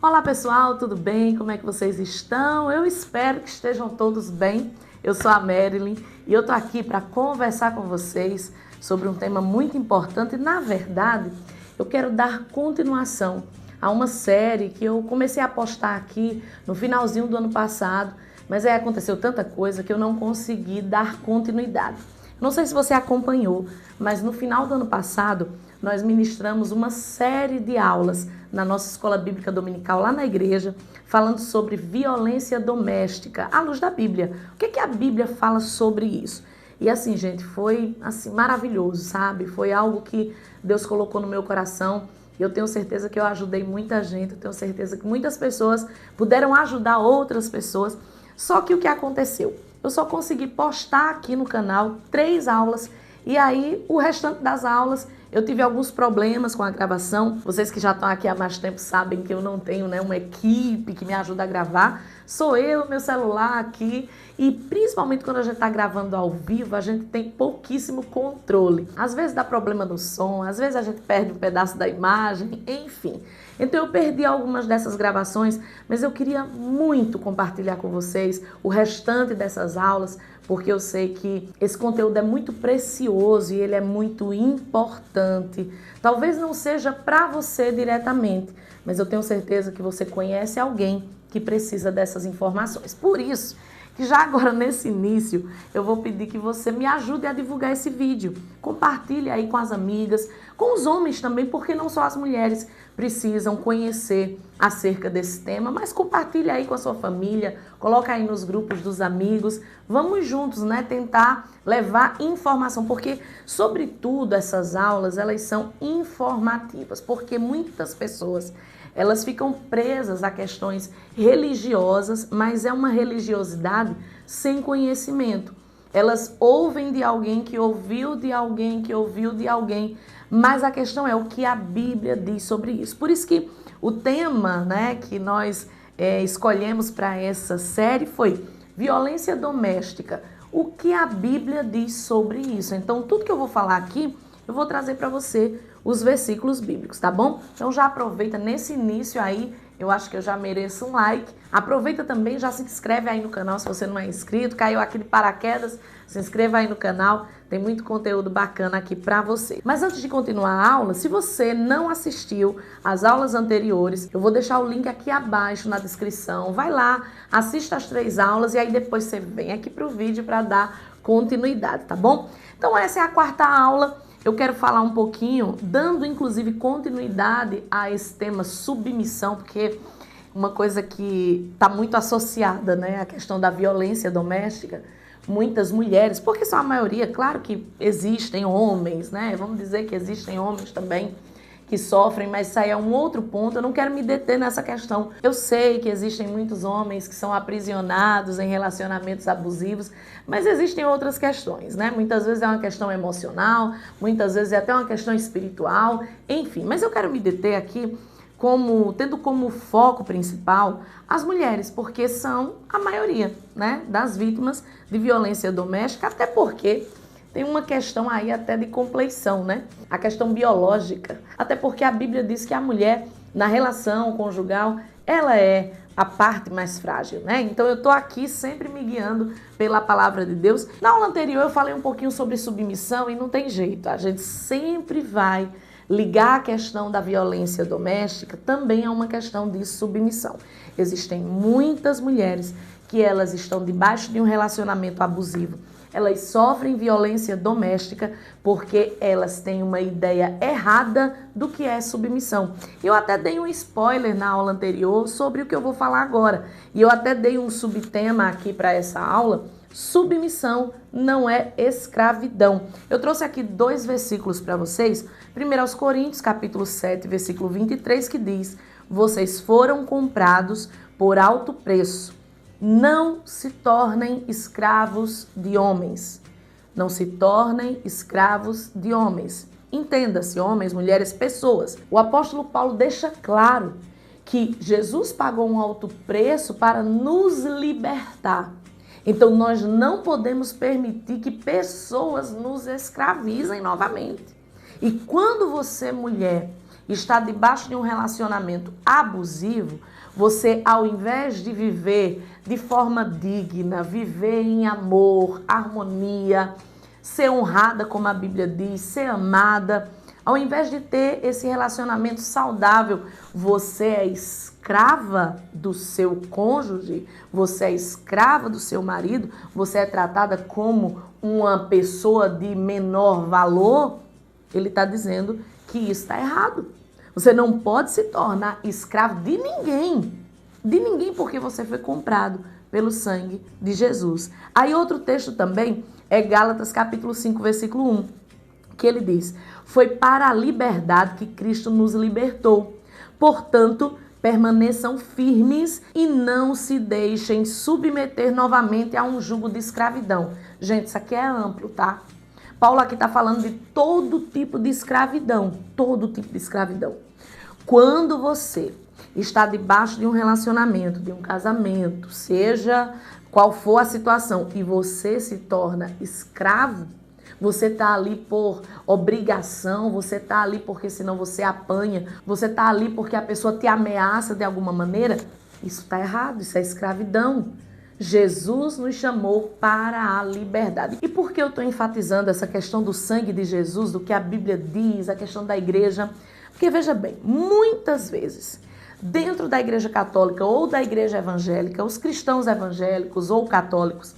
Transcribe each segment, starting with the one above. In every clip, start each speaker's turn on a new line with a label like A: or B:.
A: Olá pessoal, tudo bem? Como é que vocês estão? Eu espero que estejam todos bem. Eu sou a Marilyn e eu tô aqui para conversar com vocês sobre um tema muito importante. Na verdade, eu quero dar continuação a uma série que eu comecei a postar aqui no finalzinho do ano passado, mas aí aconteceu tanta coisa que eu não consegui dar continuidade. Não sei se você acompanhou, mas no final do ano passado nós ministramos uma série de aulas na nossa escola bíblica dominical lá na igreja, falando sobre violência doméstica à luz da Bíblia. O que a Bíblia fala sobre isso? E assim, gente, foi assim maravilhoso, sabe? Foi algo que Deus colocou no meu coração. Eu tenho certeza que eu ajudei muita gente, eu tenho certeza que muitas pessoas puderam ajudar outras pessoas. Só que o que aconteceu? Eu só consegui postar aqui no canal 3 aulas e aí o restante das aulas eu tive alguns problemas com a gravação. Vocês que já estão aqui há mais tempo sabem que eu não tenho, uma equipe que me ajuda a gravar. Sou eu, meu celular aqui e principalmente quando a gente está gravando ao vivo, a gente tem pouquíssimo controle. Às vezes dá problema no som, às vezes a gente perde um pedaço da imagem, enfim. Então eu perdi algumas dessas gravações, mas eu queria muito compartilhar com vocês o restante dessas aulas, porque eu sei que esse conteúdo é muito precioso e ele é muito importante. Talvez não seja para você diretamente, mas eu tenho certeza que você conhece alguém que precisa dessas informações. Por isso, que já agora nesse início, eu vou pedir que você me ajude a divulgar esse vídeo. Compartilhe aí com as amigas, com os homens também, porque não só as mulheres precisam conhecer acerca desse tema, mas compartilhe aí com a sua família, coloca aí nos grupos dos amigos. Vamos juntos, tentar levar informação, porque sobretudo essas aulas, elas são informativas, porque muitas pessoas elas ficam presas a questões religiosas, mas é uma religiosidade sem conhecimento. Elas ouvem de alguém que ouviu de alguém que ouviu de alguém, mas a questão é o que a Bíblia diz sobre isso. Por isso que o tema que nós escolhemos para essa série foi violência doméstica. O que a Bíblia diz sobre isso? Então, tudo que eu vou falar aqui, eu vou trazer para você os versículos bíblicos, tá bom? Então já aproveita nesse início aí, eu acho que eu já mereço um like. Aproveita também, já se inscreve aí no canal se você não é inscrito, caiu aqui de paraquedas, se inscreva aí no canal, tem muito conteúdo bacana aqui pra você. Mas antes de continuar a aula, se você não assistiu às aulas anteriores, eu vou deixar o link aqui abaixo na descrição, vai lá, assista as 3 aulas e aí depois você vem aqui pro vídeo para dar continuidade, tá bom? Então essa é a 4ª aula. Eu quero falar um pouquinho, dando inclusive continuidade a esse tema submissão, porque uma coisa que está muito associada, à questão da violência doméstica, muitas mulheres, porque são a maioria, claro que existem homens, vamos dizer que existem homens também que sofrem, mas isso aí é um outro ponto, eu não quero me deter nessa questão. Eu sei que existem muitos homens que são aprisionados em relacionamentos abusivos, mas existem outras questões, Muitas vezes é uma questão emocional, muitas vezes é até uma questão espiritual, enfim. Mas eu quero me deter aqui tendo como foco principal as mulheres, porque são a maioria, das vítimas de violência doméstica, até porque tem uma questão aí até de compleição, a questão biológica. Até porque a Bíblia diz que a mulher, na relação conjugal, ela é a parte mais frágil, Então eu tô aqui sempre me guiando pela palavra de Deus. Na aula anterior eu falei um pouquinho sobre submissão e não tem jeito. A gente sempre vai ligar a questão da violência doméstica também a uma questão de submissão. Existem muitas mulheres que elas estão debaixo de um relacionamento abusivo. Elas sofrem violência doméstica porque elas têm uma ideia errada do que é submissão. Eu até dei um spoiler na aula anterior sobre o que eu vou falar agora. E eu até dei um subtema aqui para essa aula. Submissão não é escravidão. Eu trouxe aqui 2 versículos para vocês. 1 Coríntios, capítulo 7, versículo 23, que diz: vocês foram comprados por alto preço. Não se tornem escravos de homens. Não se tornem escravos de homens. Entenda-se, homens, mulheres, pessoas. O apóstolo Paulo deixa claro que Jesus pagou um alto preço para nos libertar. Então nós não podemos permitir que pessoas nos escravizem novamente. E quando você, mulher, está debaixo de um relacionamento abusivo, você, ao invés de viver de forma digna, viver em amor, harmonia, ser honrada, como a Bíblia diz, ser amada, ao invés de ter esse relacionamento saudável, você é escrava do seu cônjuge, você é escrava do seu marido, você é tratada como uma pessoa de menor valor, ele está dizendo que isso está errado. Você não pode se tornar escravo de ninguém porque você foi comprado pelo sangue de Jesus. Aí outro texto também é Gálatas capítulo 5, versículo 1, que ele diz: foi para a liberdade que Cristo nos libertou. Portanto, permaneçam firmes e não se deixem submeter novamente a um jugo de escravidão. Gente, isso aqui é amplo, tá? Paulo aqui está falando de todo tipo de escravidão, todo tipo de escravidão. Quando você está debaixo de um relacionamento, de um casamento, seja qual for a situação, e você se torna escravo, você está ali por obrigação, você está ali porque senão você apanha, você está ali porque a pessoa te ameaça de alguma maneira, isso está errado, isso é escravidão. Jesus nos chamou para a liberdade. E por que eu estou enfatizando essa questão do sangue de Jesus, do que a Bíblia diz, a questão da igreja? Porque veja bem, muitas vezes, dentro da igreja católica ou da igreja evangélica, os cristãos evangélicos ou católicos,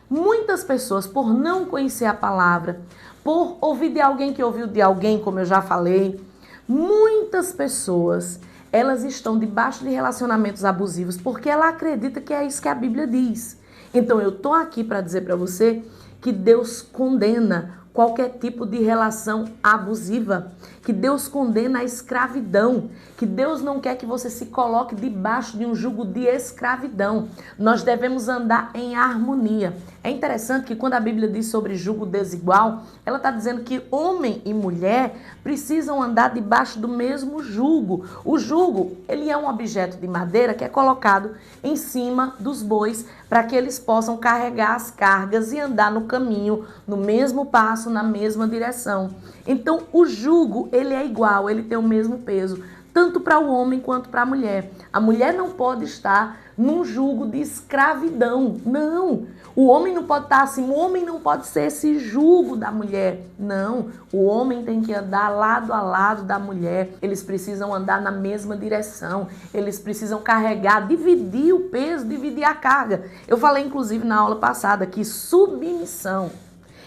A: muitas pessoas, por não conhecer a palavra, por ouvir de alguém que ouviu de alguém, como eu já falei, muitas pessoas, elas estão debaixo de relacionamentos abusivos porque ela acredita que é isso que a Bíblia diz. Então eu estou aqui para dizer para você que Deus condena qualquer tipo de relação abusiva, que Deus condena a escravidão, que Deus não quer que você se coloque debaixo de um jugo de escravidão. Nós devemos andar em harmonia. É interessante que quando a Bíblia diz sobre jugo desigual, ela está dizendo que homem e mulher precisam andar debaixo do mesmo jugo. O jugo, ele é um objeto de madeira que é colocado em cima dos bois para que eles possam carregar as cargas e andar no caminho, no mesmo passo, na mesma direção. Então, o jugo, ele é igual, ele tem o mesmo peso, tanto para o homem quanto para a mulher. A mulher não pode estar num jugo de escravidão, não. O homem não pode estar assim, o homem não pode ser esse jugo da mulher, não. O homem tem que andar lado a lado da mulher, eles precisam andar na mesma direção, eles precisam carregar, dividir o peso, dividir a carga. Eu falei, inclusive, na aula passada que submissão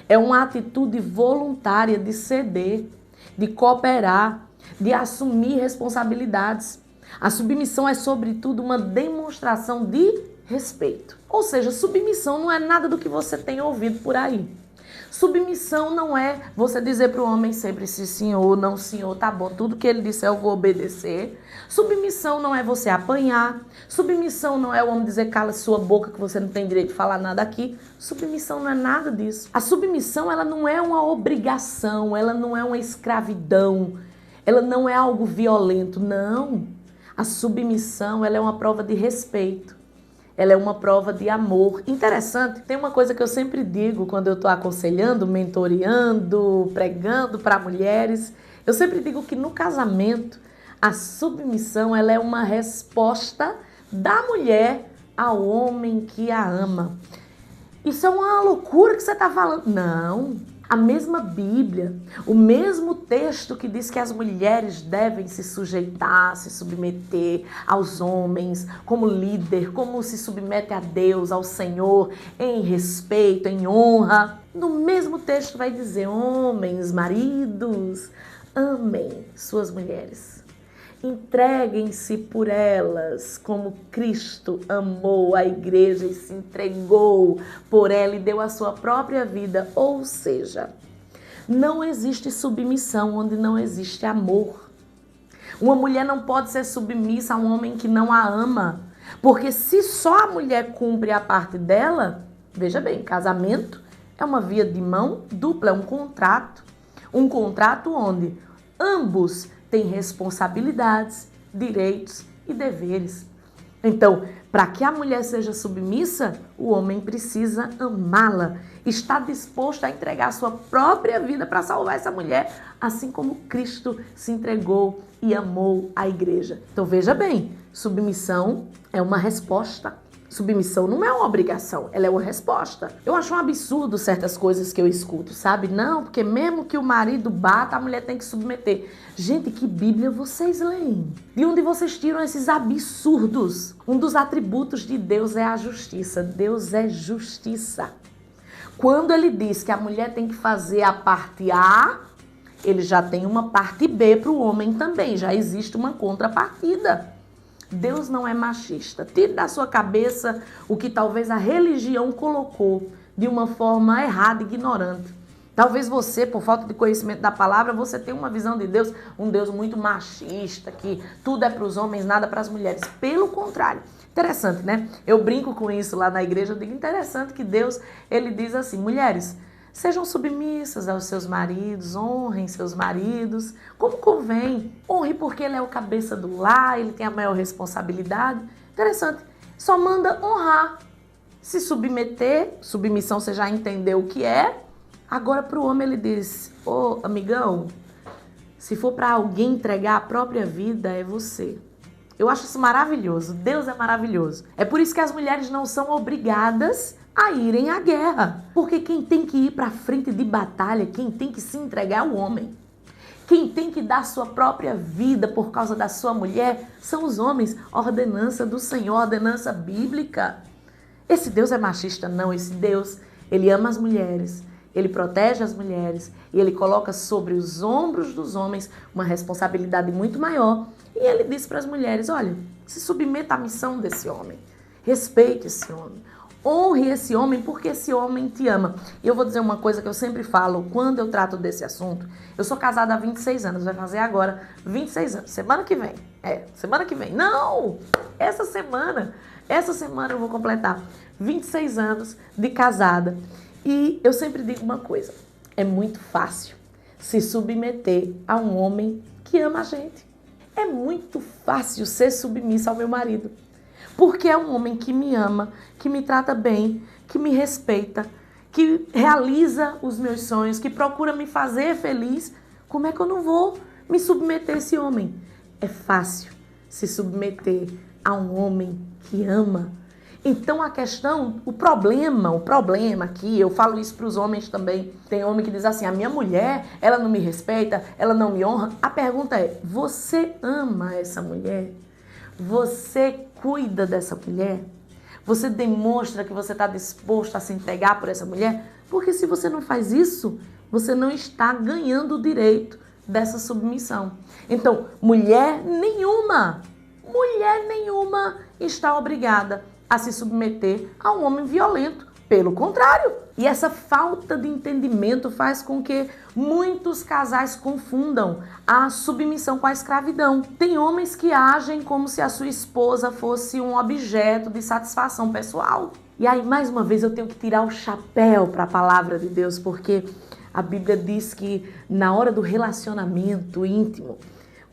A: é uma atitude voluntária de ceder, de cooperar, de assumir responsabilidades. A submissão é, sobretudo, uma demonstração de respeito. Ou seja, submissão não é nada do que você tem ouvido por aí. Submissão não é você dizer para o homem sempre sim, senhor, não senhor, tá bom, tudo que ele disser eu vou obedecer. Submissão não é você apanhar. Submissão não é o homem dizer cala sua boca que você não tem direito de falar nada aqui. Submissão não é nada disso. A submissão, ela não é uma obrigação, ela não é uma escravidão, ela não é algo violento, não. A submissão, ela é uma prova de respeito. Ela é uma prova de amor. Interessante, tem uma coisa que eu sempre digo quando eu estou aconselhando, mentoreando, pregando para mulheres. Eu sempre digo que no casamento, a submissão ela é uma resposta da mulher ao homem que a ama. Isso é uma loucura que você está falando. Não. A mesma Bíblia, o mesmo texto que diz que as mulheres devem se sujeitar, se submeter aos homens como líder, como se submete a Deus, ao Senhor, em respeito, em honra. No mesmo texto vai dizer, homens, maridos, amem suas mulheres. Entreguem-se por elas, como Cristo amou a igreja e se entregou por ela e deu a sua própria vida. Ou seja, não existe submissão onde não existe amor. Uma mulher não pode ser submissa a um homem que não a ama, porque se só a mulher cumpre a parte dela, veja bem, casamento é uma via de mão dupla, é um contrato onde ambos tem responsabilidades, direitos e deveres. Então, para que a mulher seja submissa, o homem precisa amá-la, está disposto a entregar a sua própria vida para salvar essa mulher, assim como Cristo se entregou e amou a igreja. Então veja bem, submissão é uma resposta. Submissão não é uma obrigação, ela é uma resposta. Eu acho um absurdo certas coisas que eu escuto, sabe? Não, porque mesmo que o marido bata, a mulher tem que submeter. Gente, que Bíblia vocês leem? De onde vocês tiram esses absurdos? Um dos atributos de Deus é a justiça. Deus é justiça. Quando ele diz que a mulher tem que fazer a parte A, ele já tem uma parte B para o homem também. Já existe uma contrapartida. Deus não é machista. Tire da sua cabeça o que talvez a religião colocou de uma forma errada, ignorante. Talvez você, por falta de conhecimento da palavra, você tenha uma visão de Deus, um Deus muito machista, que tudo é para os homens, nada para as mulheres. Pelo contrário. Interessante, né? Eu brinco com isso lá na igreja, eu digo interessante que Deus, ele diz assim, mulheres, sejam submissas aos seus maridos, honrem seus maridos, como convém. Honre porque ele é o cabeça do lar, ele tem a maior responsabilidade. Interessante, só manda honrar. Se submeter, submissão você já entendeu o que é. Agora para o homem ele diz, ô amigão, se for para alguém entregar a própria vida, é você. Eu acho isso maravilhoso, Deus é maravilhoso. É por isso que as mulheres não são obrigadas a irem à guerra. Porque quem tem que ir para a frente de batalha, quem tem que se entregar é o homem. Quem tem que dar sua própria vida por causa da sua mulher são os homens. Ordenança do Senhor, ordenança bíblica. Esse Deus é machista? Não, esse Deus, ele ama as mulheres, ele protege as mulheres e ele coloca sobre os ombros dos homens uma responsabilidade muito maior. E ele diz para as mulheres, olha, se submeta à missão desse homem, respeite esse homem. Honre esse homem porque esse homem te ama. E eu vou dizer uma coisa que eu sempre falo quando eu trato desse assunto. Eu sou casada há 26 anos, vai fazer agora 26 anos. Semana que vem. Semana que vem. Não! Essa semana eu vou completar 26 anos de casada. E eu sempre digo uma coisa. É muito fácil se submeter a um homem que ama a gente. É muito fácil ser submissa ao meu marido. Porque é um homem que me ama, que me trata bem, que me respeita, que realiza os meus sonhos, que procura me fazer feliz. Como é que eu não vou me submeter a esse homem? É fácil se submeter a um homem que ama. Então a questão, o problema aqui, eu falo isso para os homens também. Tem homem que diz assim, a minha mulher, ela não me respeita, ela não me honra. A pergunta é, você ama essa mulher? Você cuida dessa mulher? Você demonstra que você está disposto a se entregar por essa mulher? Porque se você não faz isso, você não está ganhando o direito dessa submissão. Então, mulher nenhuma está obrigada a se submeter a um homem violento. Pelo contrário. E essa falta de entendimento faz com que muitos casais confundam a submissão com a escravidão. Tem homens que agem como se a sua esposa fosse um objeto de satisfação pessoal. E aí, mais uma vez, eu tenho que tirar o chapéu para a palavra de Deus, porque a Bíblia diz que na hora do relacionamento íntimo,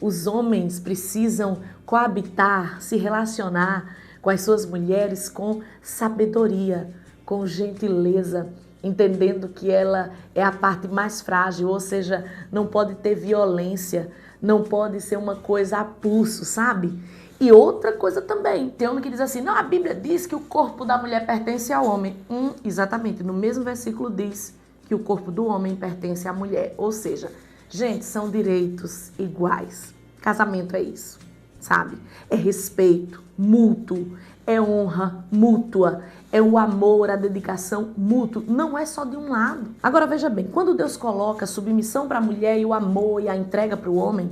A: os homens precisam coabitar, se relacionar com as suas mulheres com sabedoria, com gentileza, entendendo que ela é a parte mais frágil, ou seja, não pode ter violência, não pode ser uma coisa a pulso, sabe? E outra coisa também, tem homem que diz assim, não, a Bíblia diz que o corpo da mulher pertence ao homem. Exatamente, no mesmo versículo diz que o corpo do homem pertence à mulher. Ou seja, gente, são direitos iguais. Casamento é isso, sabe? É respeito mútuo, é honra mútua, é o amor, a dedicação mútuo, não é só de um lado. Agora veja bem, quando Deus coloca a submissão para a mulher e o amor e a entrega para o homem,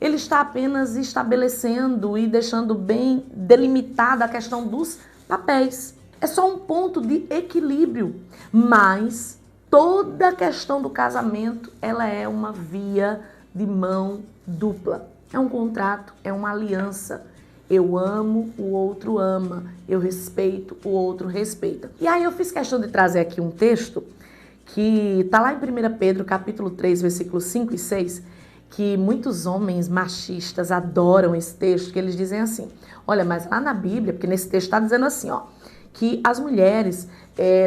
A: ele está apenas estabelecendo e deixando bem delimitada a questão dos papéis. É só um ponto de equilíbrio, mas toda a questão do casamento, ela é uma via de mão dupla. É um contrato, é uma aliança. Eu amo, o outro ama. Eu respeito, o outro respeita. E aí eu fiz questão de trazer aqui um texto que está lá em 1 Pedro, capítulo 3, versículos 5 e 6, que muitos homens machistas adoram esse texto, que eles dizem assim, olha, mas lá na Bíblia, porque nesse texto está dizendo assim, ó, que as mulheres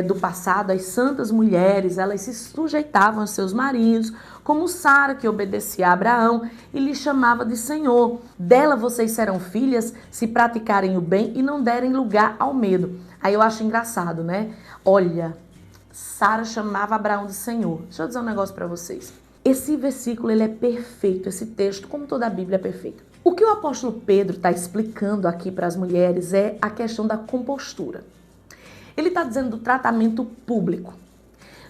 A: do passado, as santas mulheres, elas se sujeitavam aos seus maridos, como Sara, que obedecia a Abraão e lhe chamava de Senhor. Dela vocês serão filhas se praticarem o bem e não derem lugar ao medo. Aí eu acho engraçado, né? Olha, Sara chamava Abraão de Senhor. Deixa eu dizer um negócio para vocês. Esse versículo ele é perfeito, esse texto, como toda a Bíblia é perfeita. O que o apóstolo Pedro está explicando aqui para as mulheres é a questão da compostura. Ele está dizendo do tratamento público.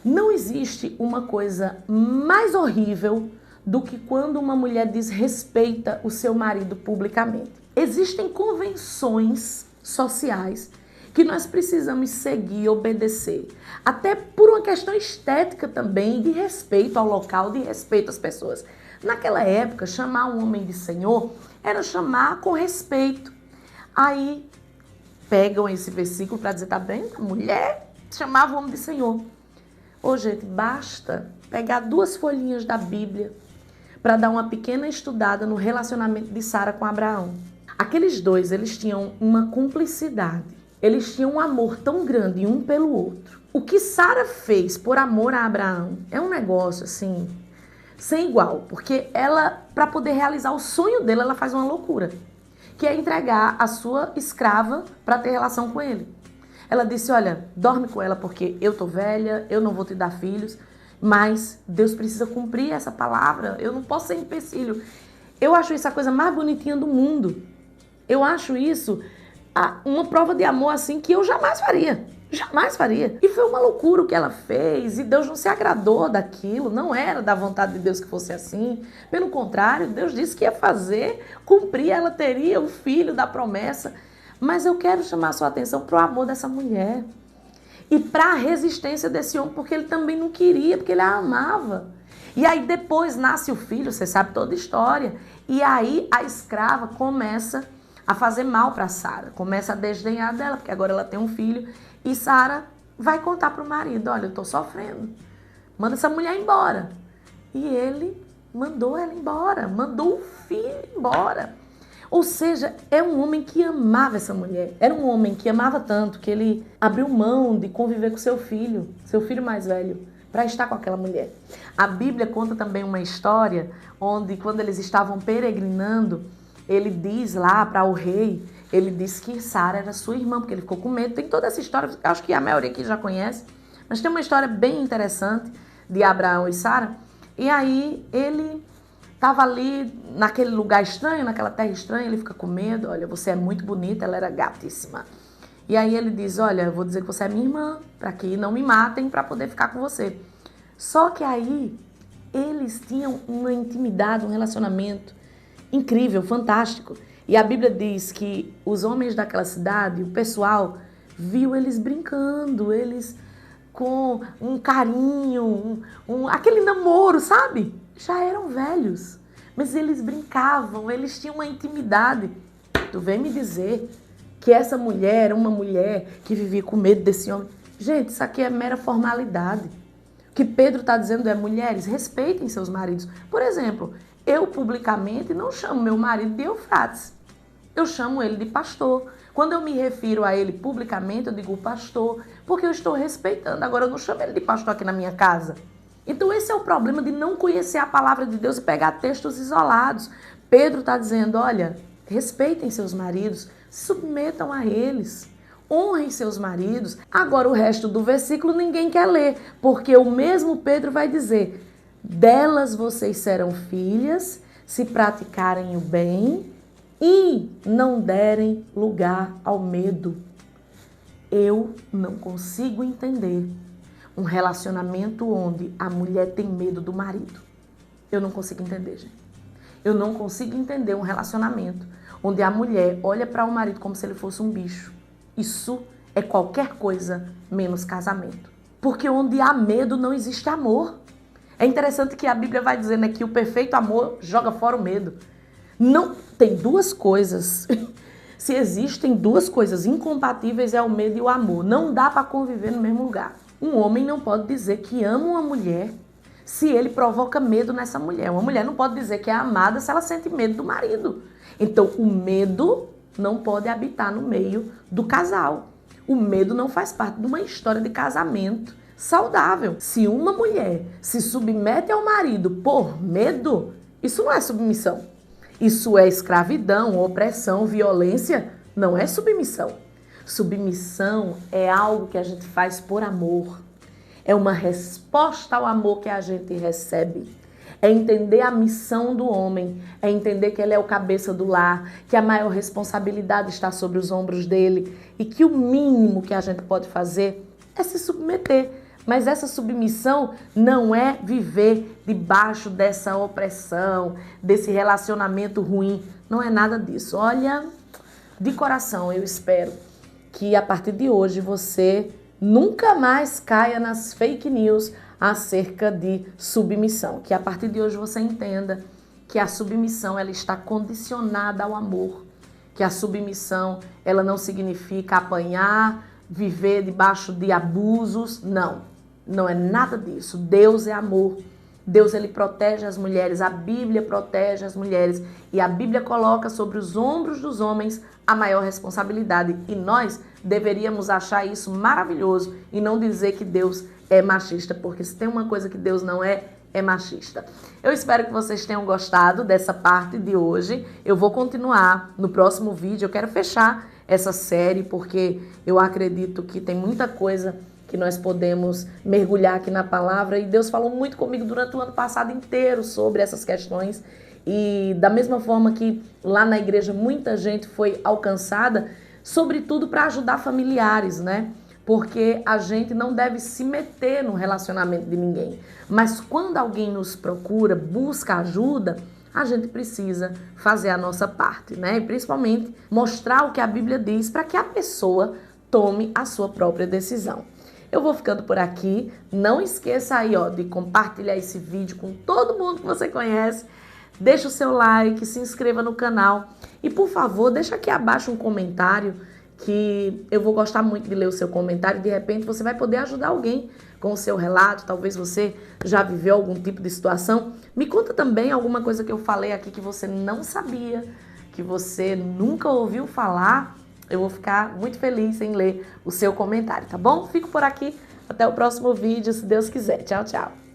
A: Não existe uma coisa mais horrível do que quando uma mulher desrespeita o seu marido publicamente. Existem convenções sociais que nós precisamos seguir e obedecer. Até por uma questão estética também, de respeito ao local, de respeito às pessoas. Naquela época, chamar um homem de senhor era chamar com respeito. Aí pegam esse versículo para dizer, tá bem, a mulher chamava o homem de senhor. Ô, gente, basta pegar 2 folhinhas da Bíblia para dar uma pequena estudada no relacionamento de Sara com Abraão. Aqueles dois, eles tinham uma cumplicidade. Eles tinham um amor tão grande um pelo outro. O que Sara fez por amor a Abraão é um negócio assim, sem igual. Porque ela, para poder realizar o sonho dela, ela faz uma loucura. Que é entregar a sua escrava para ter relação com ele. Ela disse, olha, dorme com ela porque eu tô velha, eu não vou te dar filhos, mas Deus precisa cumprir essa palavra, eu não posso ser empecilho. Eu acho isso a coisa mais bonitinha do mundo. Eu acho isso uma prova de amor assim que eu jamais faria. Jamais faria. E foi uma loucura o que ela fez e Deus não se agradou daquilo, não era da vontade de Deus que fosse assim. Pelo contrário, Deus disse que ia fazer, cumprir, ela teria o filho da promessa. Mas eu quero chamar a sua atenção para o amor dessa mulher e para a resistência desse homem, porque ele também não queria, porque ele a amava. E aí depois nasce o filho, você sabe toda a história, e aí a escrava começa a fazer mal para Sara, começa a desdenhar dela, porque agora ela tem um filho, e Sara vai contar para o marido, olha, eu estou sofrendo, manda essa mulher embora. E ele mandou ela embora, mandou o filho embora. Ou seja, é um homem que amava essa mulher. Era um homem que amava tanto que ele abriu mão de conviver com seu filho mais velho, para estar com aquela mulher. A Bíblia conta também uma história onde, quando eles estavam peregrinando, ele diz lá para o rei, ele disse que Sara era sua irmã, porque ele ficou com medo. Tem toda essa história, acho que a maioria aqui já conhece, mas tem uma história bem interessante de Abraão e Sara. E aí ele estava ali naquele lugar estranho, naquela terra estranha, ele fica com medo, olha, você é muito bonita, ela era gatíssima. E aí ele diz, olha, eu vou dizer que você é minha irmã, para que não me matem, para poder ficar com você. Só que aí eles tinham uma intimidade, um relacionamento incrível, fantástico. E a Bíblia diz que os homens daquela cidade, o pessoal, viu eles brincando, eles com um carinho, aquele namoro, sabe? Já eram velhos, mas eles brincavam, eles tinham uma intimidade. Tu vem me dizer que essa mulher era uma mulher que vivia com medo desse homem. Gente, isso aqui é mera formalidade. O que Pedro está dizendo é, mulheres, respeitem seus maridos. Por exemplo, eu publicamente não chamo meu marido de Eufrates. Eu chamo ele de pastor. Quando eu me refiro a ele publicamente, eu digo pastor, porque eu estou respeitando. Agora, eu não chamo ele de pastor aqui na minha casa. Então esse é o problema de não conhecer a palavra de Deus e pegar textos isolados. Pedro está dizendo, olha, respeitem seus maridos, submetam a eles, honrem seus maridos. Agora o resto do versículo ninguém quer ler, porque o mesmo Pedro vai dizer, delas vocês serão filhas se praticarem o bem e não derem lugar ao medo. Eu não consigo entender um relacionamento onde a mulher tem medo do marido. Eu não consigo entender, gente. Eu não consigo entender um relacionamento onde a mulher olha para o marido como se ele fosse um bicho. Isso é qualquer coisa menos casamento. Porque onde há medo não existe amor. É interessante que a Bíblia vai dizendo aqui que o perfeito amor joga fora o medo. Não, tem 2 coisas. Se existem 2 coisas incompatíveis é o medo e o amor. Não dá para conviver no mesmo lugar. Um homem não pode dizer que ama uma mulher se ele provoca medo nessa mulher. Uma mulher não pode dizer que é amada se ela sente medo do marido. Então, o medo não pode habitar no meio do casal. O medo não faz parte de uma história de casamento saudável. Se uma mulher se submete ao marido por medo, isso não é submissão. Isso é escravidão, opressão, violência. Não é submissão. Submissão é algo que a gente faz por amor. É uma resposta ao amor que a gente recebe. É entender a missão do homem, é entender que ele é o cabeça do lar, que a maior responsabilidade está sobre os ombros dele e que o mínimo que a gente pode fazer é se submeter. Mas essa submissão não é viver debaixo dessa opressão, desse relacionamento ruim. Não é nada disso. Olha, de coração, eu espero que a partir de hoje você nunca mais caia nas fake news acerca de submissão. Que a partir de hoje você entenda que a submissão ela está condicionada ao amor. Que a submissão ela não significa apanhar, viver debaixo de abusos. Não, não é nada disso. Deus é amor. Deus ele protege as mulheres, a Bíblia protege as mulheres e a Bíblia coloca sobre os ombros dos homens a maior responsabilidade. E nós deveríamos achar isso maravilhoso e não dizer que Deus é machista, porque se tem uma coisa que Deus não é, é machista. Eu espero que vocês tenham gostado dessa parte de hoje. Eu vou continuar no próximo vídeo. Eu quero fechar essa série porque eu acredito que tem muita coisa que nós podemos mergulhar aqui na palavra. E Deus falou muito comigo durante o ano passado inteiro sobre essas questões. E da mesma forma que lá na igreja muita gente foi alcançada, sobretudo para ajudar familiares, né? Porque a gente não deve se meter no relacionamento de ninguém. Mas quando alguém nos procura, busca ajuda, a gente precisa fazer a nossa parte, né? E principalmente mostrar o que a Bíblia diz para que a pessoa tome a sua própria decisão. Eu vou ficando por aqui. Não esqueça aí, ó, de compartilhar esse vídeo com todo mundo que você conhece. Deixa o seu like, se inscreva no canal e, por favor, deixa aqui abaixo um comentário que eu vou gostar muito de ler o seu comentário. De repente, você vai poder ajudar alguém com o seu relato. Talvez você já viveu algum tipo de situação. Me conta também alguma coisa que eu falei aqui que você não sabia, que você nunca ouviu falar. Eu vou ficar muito feliz em ler o seu comentário, tá bom? Fico por aqui. Até o próximo vídeo, se Deus quiser. Tchau, tchau.